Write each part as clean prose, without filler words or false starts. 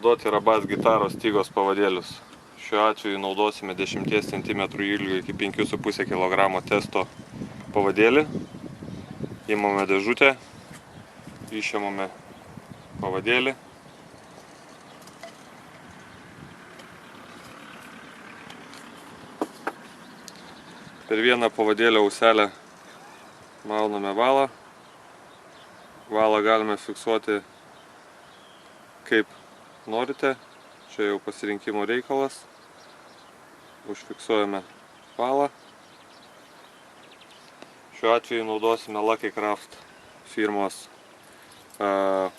naudoti yra bas gitaros stygos pavadėlius. Šiuo atveju naudosime 10 cm ilgio iki 5,5 kg testo pavadėlį. Imame dėžutę, išėmame pavadėlį. Per vieną pavadėlio auselę mauname valą. Valą galime fiksuoti kaip norite, čia jau pasirinkimo reikalas. Užfiksuojame valą. Šiuo atveju naudosime Lucky Craft firmos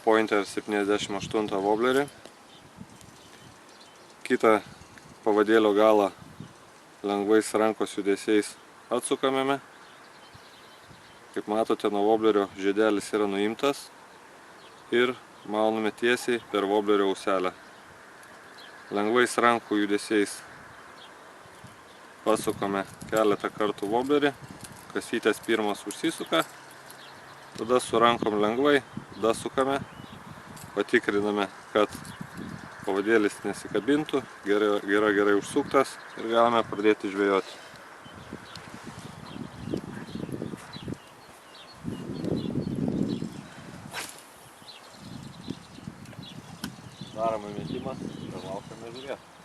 Pointer 78 woblerį. Kitą pavadėlio galą lengvais rankos judesiais atsukame. Kaip matote, nuo woblerio žiedelis yra nuimtas ir mauname tiesiai per woblerio auselę. Lengvais rankų judesiais pasukame keletą kartų woblerį, kasytės pirmas užsisuka, tada su rankom lengvai dasukame, patikriname, kad pavadėlis nesikabintų, gerai užsuktas ir galime pradėti žvejoti. Darome metimą ir laukiame žuvies.